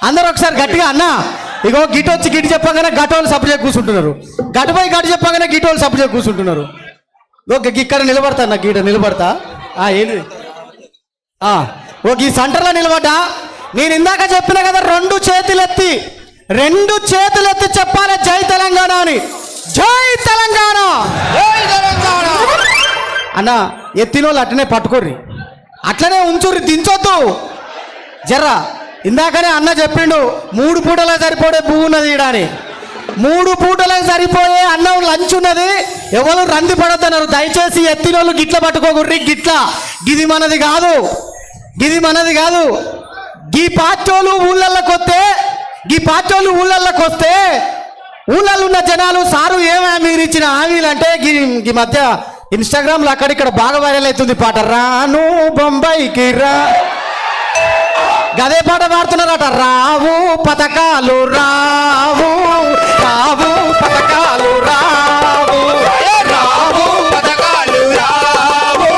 అందరూ ఒకసారి గట్టిగా అన్న. ఇగో గిట్ వచ్చి గిట్ చెప్పగానే గటోళ్ళు సపరేట్ కూర్చుంటున్నారు, గటుపై గటు చెప్పగానే గిటోళ్ళు సపరేట్ కూర్చుంటున్నారు. ఓకే ఇక్కడ నిలబడతా అన్న, గీట నిలబడతా. ఏంది ఓకే ఈ సెంటర్లో నిలబడ్డా. నేను ఇందాక చెప్పిన కదా రెండు చేతులెత్తి చెప్పాలి జై తెలంగాణ అని. జై తెలంగాణ, జై తెలంగాణ అన్న. ఎత్తినోళ్ళు అట్లనే పట్టుకోర్రి, అట్లనే ఉంచుర్రి, దించొద్దు జర్రా. ఇందాకనే అన్న చెప్పిండు 3 పూటలకు సరిపోయే పువ్వు ఉన్నది ఈడ అని. 3 పూటలకు సరిపోయే అన్నం లంచ్ ఉన్నది, ఎవరు రంది పడద్దన్నారు. దయచేసి ఎత్తినోళ్ళు గిట్ల పట్టుకోకుర్రి, గిట్ల గిది మనది కాదు, గిది మనది కాదు. గీ పార్టీలు ఊళ్ళల్లోకి వస్తే ఊళ్ళల్లో ఉన్న జనాలు సారు ఏమా మీరు ఇచ్చిన హామీలు అంటే ఈ మధ్య ఇన్స్టాగ్రామ్లో అక్కడిక్కడ బాగా వైరల్ అవుతుంది పాట, రాను బొంబాయికి రా, గదే పాట పాడుతున్నారట. రావు పథకాలు రావు, రావు పథకాలు రావు, రావు పథకాలు రావు,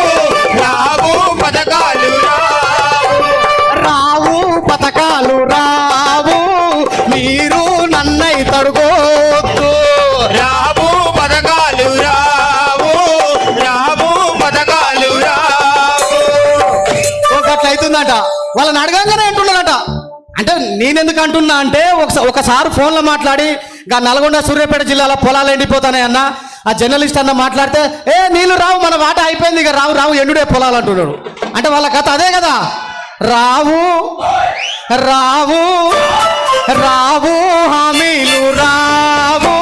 రావు పథకాలు రావు, పథకాలు రావు, మీరు నన్నై తడుకోవద్దు. రావు పథకాలు రావు, రావు పథకాలు రావు. ఒకట్లయితుందట, వాళ్ళని అడగంగానే అంటున్నారట. అంటే నేనెందుకు అంటున్నా అంటే ఒకసారి ఫోన్లో మాట్లాడి నల్గొండ సూర్యాపేట జిల్లాలో పొలాలు ఎండిపోతానాయన్న ఆ జర్నలిస్ట్ అన్న మాట్లాడితే నీళ్ళు రావు, మన వాట అయిపోయింది, ఇక రావు ఎండుడే పొలాలు అంటున్నాడు. అంటే వాళ్ళ కథ అదే కదా, రావు రావు రావు హామీలు రావు,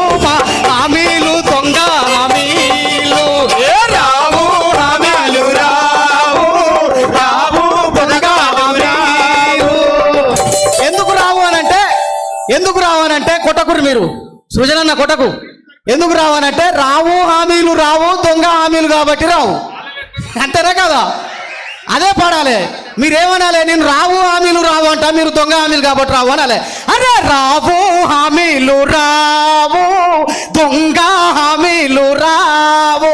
హామీలు దొంగ హామీలు, రావు హామీలు రావు, రావు దొంగ హామీలు. ఎందుకు రావనంటే కొట్టకురు మీరు, సృజనన్న కొట్టకు. ఎందుకు రావనంటే రావు హామీలు రావు, దొంగ హామీలు కాబట్టి రావు, అంతేనా కదా? అదే పాడాలి. మీరేమనాలి, నేను రావు హామీలు రావు అంట, మీరు దొంగ హామీలు కాబట్టి రావు అనాలి. అరే రావు హామీలు రావు, దొంగ హామీలు రావు,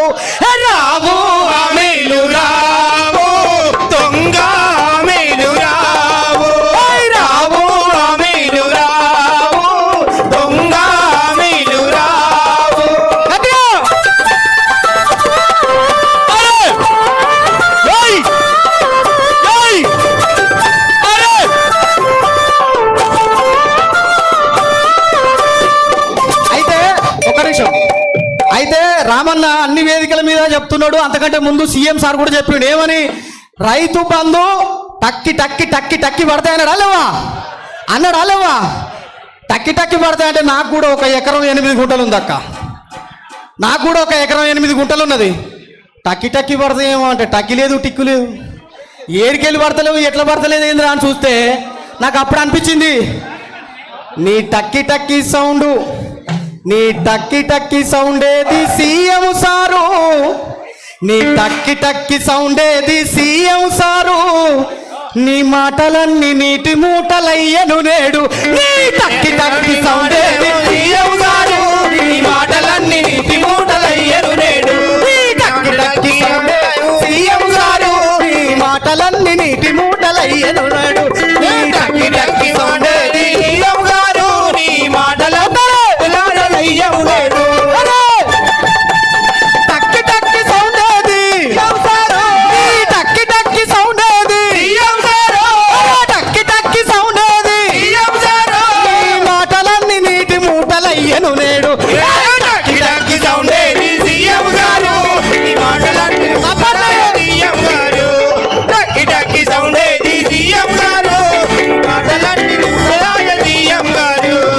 రావు హామీలు రావు, దొంగ హామీలు రావు, రావు హామీలు రావు, దొంగ హామీలు రావు. అయితే రామన్న అన్ని వేదికల మీద చెప్తున్నాడు. అంతకంటే ముందు సీఎం సార్ కూడా చెప్పిండు ఏమని, రైతు బంధు టక్కి టక్కి టక్కి టక్కి పడతాయి అన్నాడా లేవా? టక్కి టక్కి పడతాయంటే నాకు కూడా 1 ఎకరం 8 గుంటలు ఉంది అక్క, నాకు కూడా 1 ఎకరం 8 గుంటలు ఉన్నది. టక్కి టక్కి పడతాయేమో అంటే టక్కి లేదు, టిక్కు లేదు, ఏడికెళ్ళి పడతలేవు, ఎట్లా పడతలేదు ఏంద్రా అని చూస్తే నాకు అప్పుడు అనిపించింది, నీ టక్కి టక్కి సౌండ్, నీ టక్కి టక్కి సౌండేది సీఎం సారు, నీ టక్కి టక్కి సౌండేది సీఎం సారు, నీ మాటలన్నీ నీటి మూటలయ్యను నేడు. నీ టక్కి టక్కి సౌండేది సీఎం సారు, నీ మాటలన్నీ నీటి మూటలయ్యను నేడు. నీ టక్కి టక్కి సౌండేది సీఎం సారు, నీ మాటలన్నీ నీటి మూటలయ్యను నేడు. నీ టక్కి టక్కి సౌండేది సీఎం గారు, నీ మాటలన్నీ టక్కి టక్కి సౌండేది, టక్కి టక్కి సౌండేది, టక్కి టక్కి సౌండేది, నీ మాటలన్నీ నీటి మూటలయ్యను నేడు. టక్కి టక్కి సౌండేది